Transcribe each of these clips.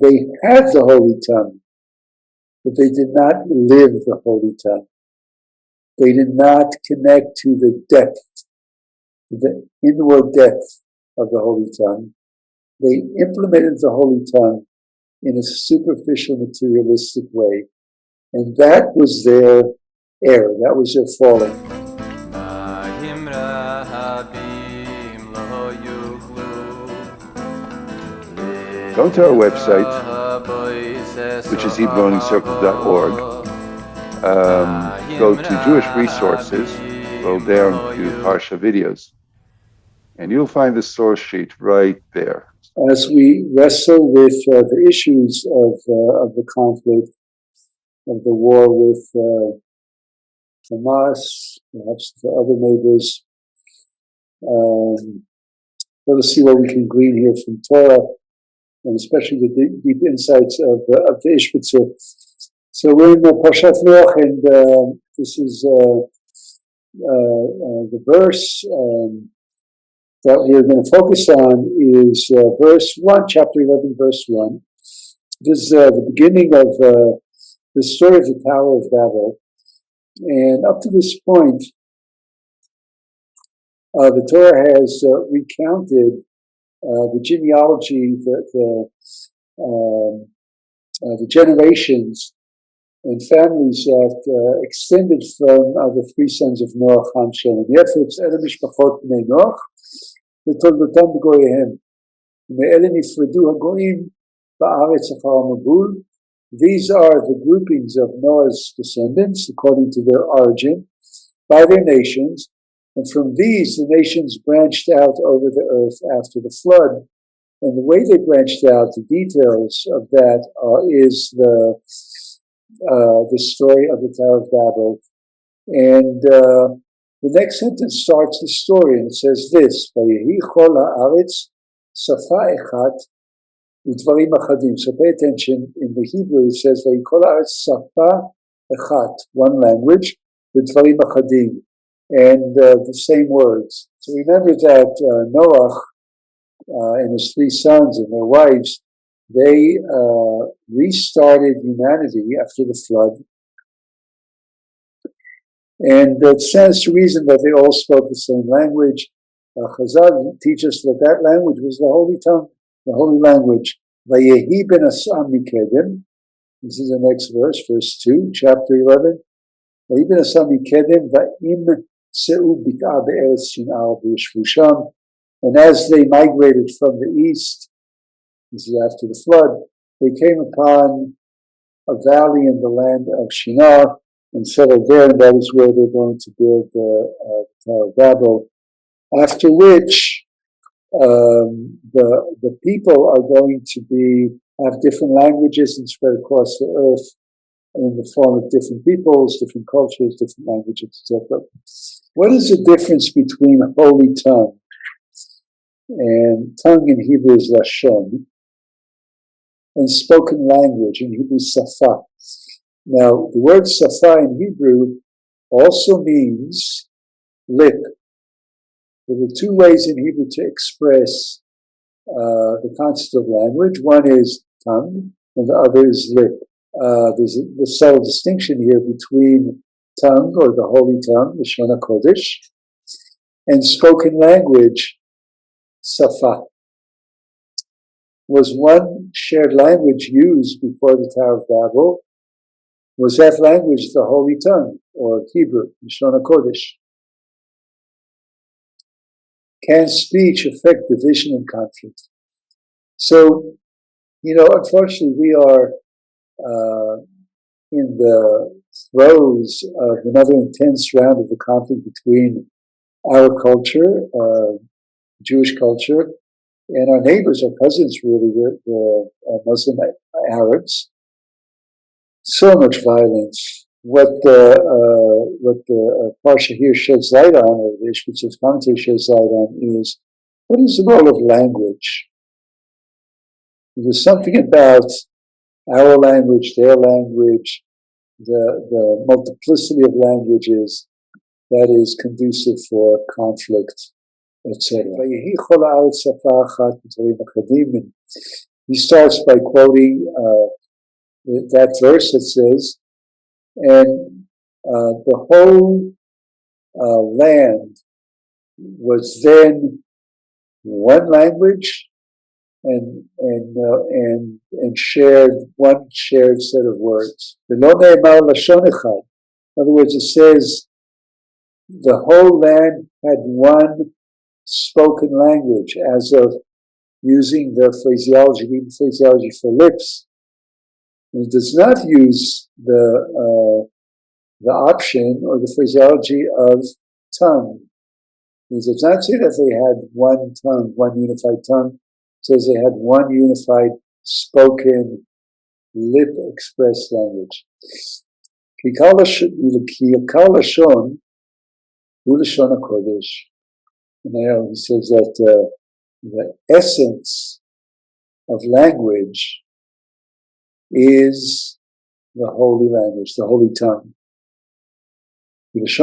They had the holy tongue, but they did not live the holy tongue. They did not connect to the depth, the inward depth of the holy tongue. They implemented the holy tongue in a superficial, materialistic way. And that was their error. That was their falling. Go to our website, which is HebrewLearningCircle.org. Go to Jewish Resources, scroll down to Parsha Videos, and you'll find the source sheet right there. As we wrestle with the issues of the conflict, of the war with Hamas, perhaps the other neighbors, let us see what we can glean here from Torah, and especially the deep insights of the Izhbitzer. So we're in the Parashat Noah, and this is the verse that we're going to focus on is verse 1, chapter 11, verse 1. This is the beginning of the story of the Tower of Babel. And up to this point, the Torah has recounted the genealogy, the generations and families that extended from the three sons of Noah, Ham, Shem, and Yafet. Ele mishpachot bnei Noach, v'toldotam b'goyim, ve'ele nifredu hagoyim ba'aretz achar hamabul. These are the groupings of Noah's descendants, according to their origin, by their nations, and from these the nations branched out over the earth after the flood. And the way they branched out, the details of that is the story of the Tower of Babel. And the next sentence starts the story, and it says this: Vayehi chol haaretz safa echat udvarim achadim. So pay attention. In the Hebrew, it says Vayehi chol haaretz safa echat, one language, udvarim achadim, and the same words. So remember that Noah and his three sons and their wives, they restarted humanity after the flood. And it stands to reason that they all spoke the same language. Chazal teaches that that language was the holy tongue, the holy language. Vayehi ben asam mikedem. This is the next verse, verse 2, chapter 11. Vayehi ben asam mikedem va'im se'u bik'a be'eretz shin'ar v'yeshvu sham. And as they migrated from the east, this is after the flood, they came upon a valley in the land of Shinar and settled there, and that is where they're going to build the Tower of Babel. After which, the people are going to have different languages and spread across the earth in the form of different peoples, different cultures, different languages, etc. What is the difference between holy tongue? And tongue in Hebrew is lashon, and spoken language in Hebrew safa. Now, the word safa in Hebrew also means lip. There are two ways in Hebrew to express the concept of language. One is tongue, and the other is lip. There's a subtle distinction here between tongue, or the holy tongue, the Shona Kodesh, and spoken language, safa. Was one shared language used before the Tower of Babel? Was that language the holy tongue, or Hebrew, the Shona Kodesh? Can speech affect division and conflict? So, unfortunately, we are in the throes of another intense round of the conflict between our culture, Jewish culture, and our neighbors, our cousins, really, the Muslim Arabs. So much violence. What the Parsha here sheds light on, or the Izhbitzer's commentary sheds light on, is what is the role of language? There's something about our language, their language, the multiplicity of languages that is conducive for conflict, etc. he starts by quoting that verse that says, and the whole land was then one language and shared one shared set of words. In other words, it says the whole land had one spoken language, as of using the phraseology for lips. It does not use the option or the phraseology of tongue. It does not say that they had one tongue, one unified tongue. It says they had one unified spoken, lip-expressed language. Kikal Lashon hu Lashon HaKodesh. And he says that the essence of language is the holy language, the holy tongue. Because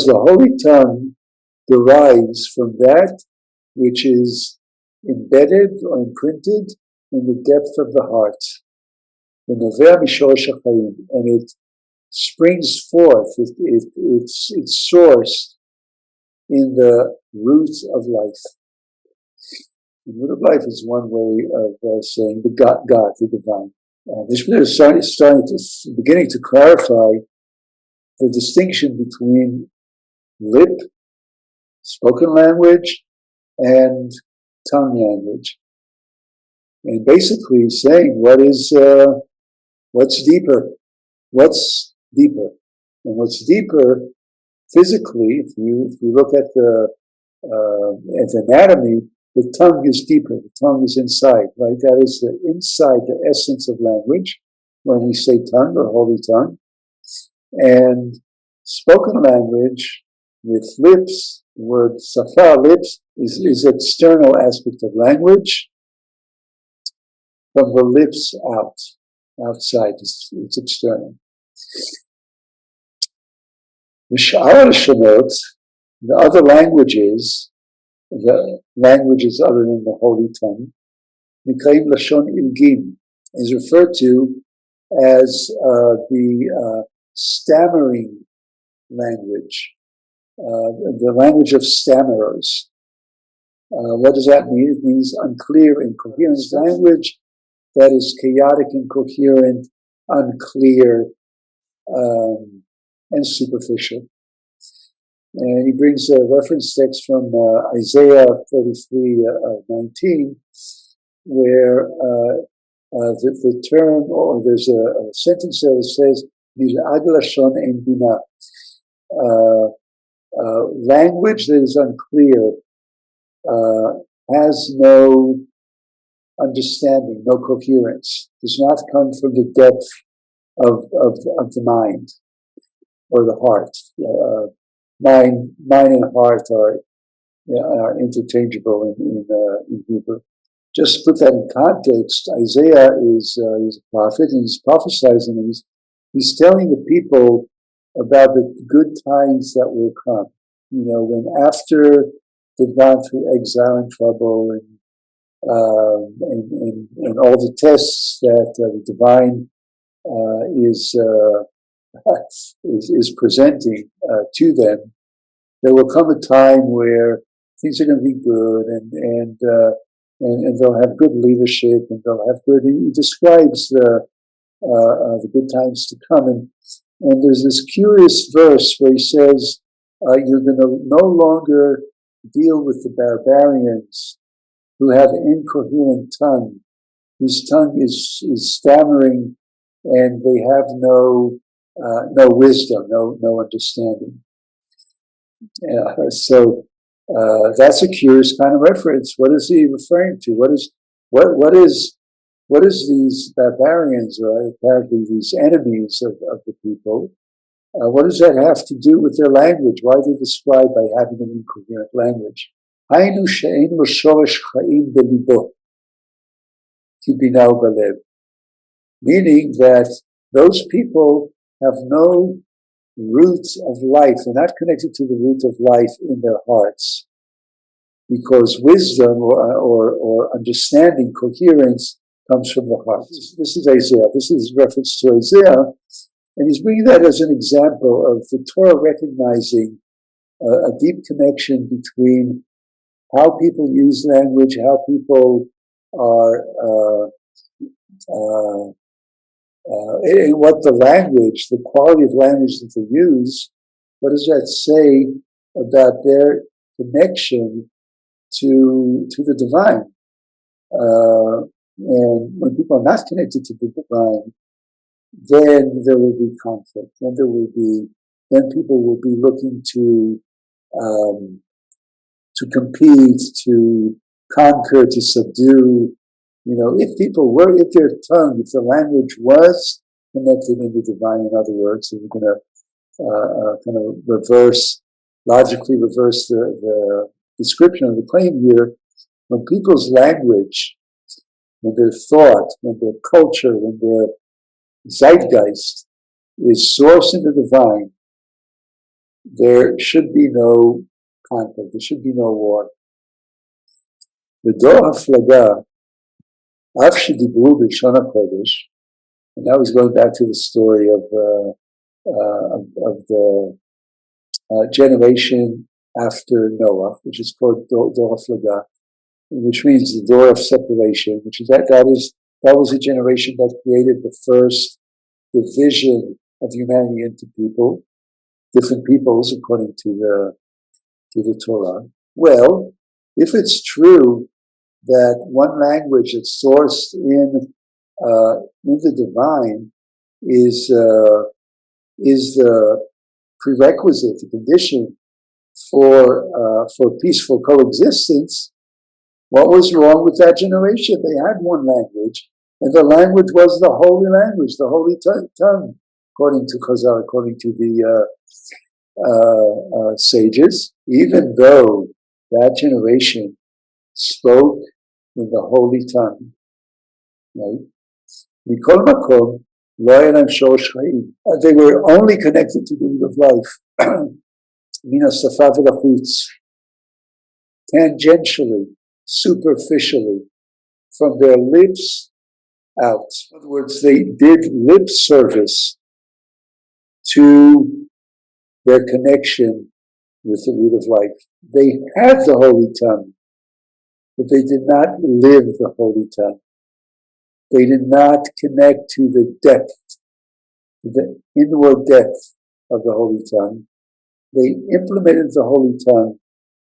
the holy tongue derives from that which is embedded or imprinted in the depth of the heart. And it springs forth, it's sourced in the roots of life. The root of life is one way of saying the God, the divine. This is beginning to clarify the distinction between lip, spoken language, and tongue language, and basically saying what's deeper, and what's deeper physically. If you look at the anatomy, the tongue is deeper. The tongue is inside, right? That is the inside, the essence of language, when we say tongue or holy tongue. And spoken language with lips, the word safa, lips, is external aspect of language. From the lips outside, it's external. The other languages, the languages other than the holy tongue, Mikaim Lashon Ilgim, is referred to as the stammering language, the language of stammerers. What does that mean? It means unclear, incoherent language that is chaotic, incoherent, unclear, and superficial. And he brings a reference text from Isaiah 33:19, where the term, or there's a sentence there that says, Mil'ad lashon ein bina. Language that is unclear has no understanding, no coherence, does not come from the depth of the mind or the heart. Mind and heart are interchangeable in Hebrew. Just to put that in context, Isaiah is a prophet, and he's prophesizing, and he's telling the people about the good times that will come. When after they've gone through exile and trouble and all the tests that the divine is presenting to them, there will come a time where things are going to be good, and they'll have good leadership, and they'll have good. He describes the good times to come, and there's this curious verse where he says, "You're going to no longer deal with the barbarians who have incoherent tongue, whose tongue is stammering, and they have no wisdom, no understanding." So that's a curious kind of reference. What is he referring to? What is these barbarians, or apparently these enemies of the people? What does that have to do with their language? Why are they described by having an incoherent language? Hainu she'ein lo shoresh chaim belibo, ki bina ubalev. Meaning that those people have no roots of life. They're not connected to the root of life in their hearts. because wisdom or understanding, coherence, comes from the heart. This is Isaiah. This is reference to Isaiah, and he's bringing that as an example of the Torah recognizing a deep connection between how people use language, how people are, and what the language, the quality of language that they use, what does that say about their connection to the divine? And when people are not connected to the divine, then there will be conflict. Then people will be looking to compete, to conquer, to subdue. If their tongue, if the language was connected in the divine, in other words, and we're going to kind of logically reverse the description of the claim here, when people's language, when their thought, when their culture, when their zeitgeist is sourced in the divine, there should be no conflict, there should be no war. V'do haflaga, af shedibru b'lshon hakodesh, and now he's going back to the story of the generation after Noah, which is called do haflaga, which means the door of separation, which is that was a generation that created the first division of humanity into different peoples according to the Torah. Well, if it's true that one language that's sourced in the divine is the prerequisite, the condition for peaceful coexistence, what was wrong with that generation? They had one language, and the language was the holy language, the holy tongue, according to Chazal, according to the sages, even though that generation spoke in the holy tongue, right? Mikol makom, lo היה להם שורש חיים. They were only connected to the root of life, מן השפה ולחוץ, tangentially, superficially, from their lips out. In other words, they did lip service to their connection with the root of life. They had the holy tongue, but they did not live the holy tongue. They did not connect to the depth, the inward depth of the holy tongue. They implemented the holy tongue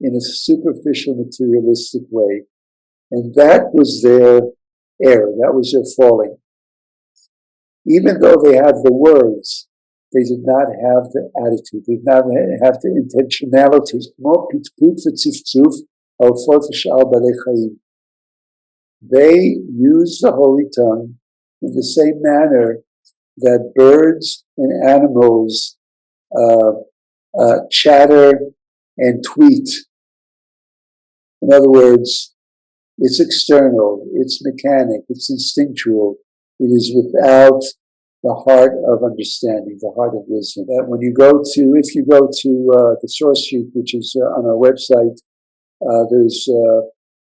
in a superficial, materialistic way. And that was their error. That was their falling. Even though they had the words, they did not have the attitude. They did not have the intentionality. They used the holy tongue in the same manner that birds and animals chatter and tweet. In other words, it's external, it's mechanic, it's instinctual. It is without the heart of understanding, the heart of wisdom. If you go to the source sheet, which is on our website,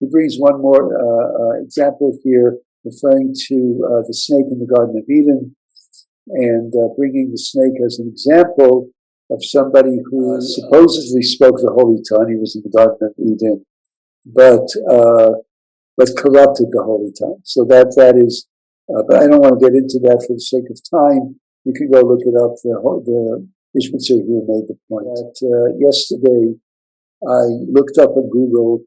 he brings one more example here, referring to the snake in the Garden of Eden, and bringing the snake as an example of somebody who supposedly spoke the holy tongue. He was in the Garden of Eden, but corrupted the holy tongue. So that is, but I don't want to get into that for the sake of time. You can go look it up. The Izhbitzer here made the point that yesterday I looked up on Google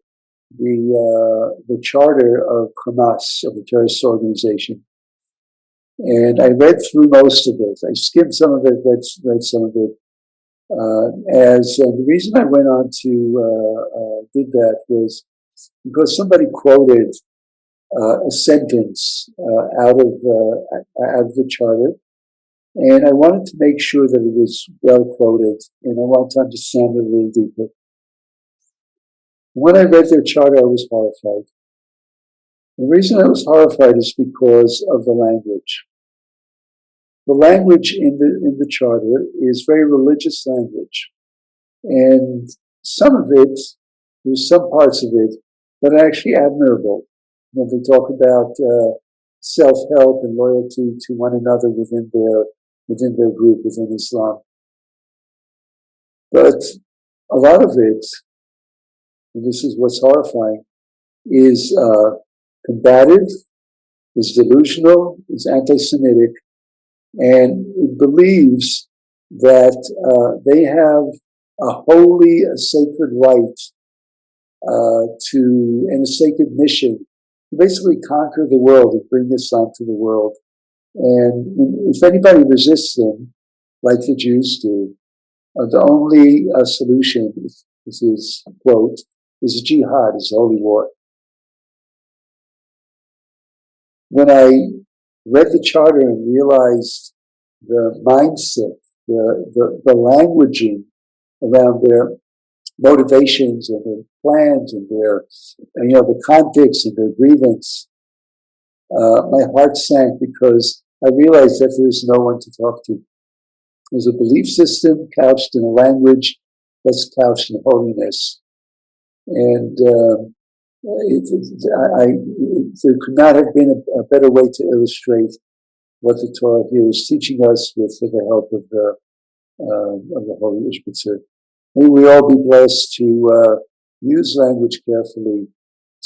the charter of Hamas, of the terrorist organization, and I read through most of it. I skimmed some of it, read some of it. The reason I went on to did that was because somebody quoted a sentence out of the charter, and I wanted to make sure that it was well quoted, and I wanted to understand it a little deeper. When I read their charter, I was horrified. The reason I was horrified is because of the language. The language in the charter is very religious language, and some of it There's some parts of it that are actually admirable. When they talk about self-help and loyalty to one another within their group, within Islam. But a lot of it, and this is what's horrifying, is combative, is delusional, is anti-Semitic, and it believes that they have a holy, a sacred right and a sacred mission to basically conquer the world and bring Islam to the world. And if anybody resists them, like the Jews do, the only solution, this is quote, is jihad, is holy war. When I read the charter and realized the mindset, the languaging around their motivations and their plans and their, the context and their grievance, my heart sank because I realized that there's no one to talk to. There's a belief system couched in a language that's couched in holiness. And there could not have been a better way to illustrate what the Torah here is teaching us with the help of the Holy Izhbitzer. May we all be blessed to use language carefully,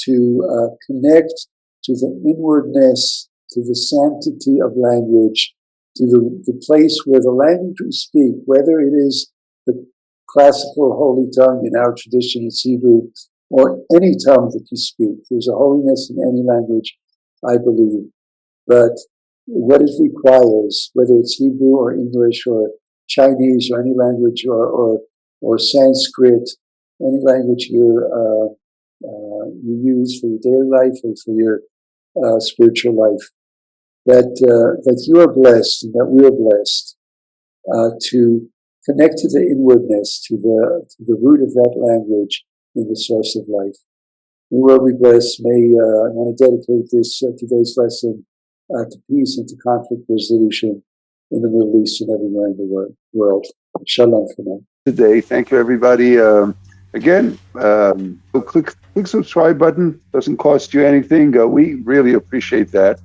to connect to the inwardness, to the sanctity of language, to the place where the language we speak, whether it is the classical holy tongue in our tradition, it's Hebrew, or any tongue that you speak. There's a holiness in any language, I believe. But what it requires, whether it's Hebrew or English or Chinese or any language or Sanskrit, any language you use for your daily life or for your spiritual life, that you are blessed and that we are blessed to connect to the inwardness, to the root of that language in the source of life. We will be blessed. I want to dedicate this today's lesson to peace and to conflict resolution in the Middle East and everywhere in the world. Shalom for now. Today, thank you everybody. Again, click subscribe button. Doesn't cost you anything. We really appreciate that.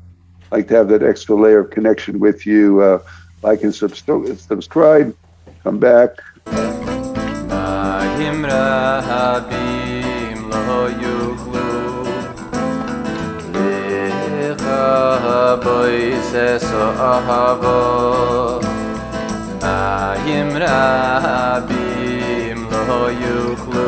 Like to have that extra layer of connection with you. Like and subscribe. Come back. Mayim rabim lo yuklu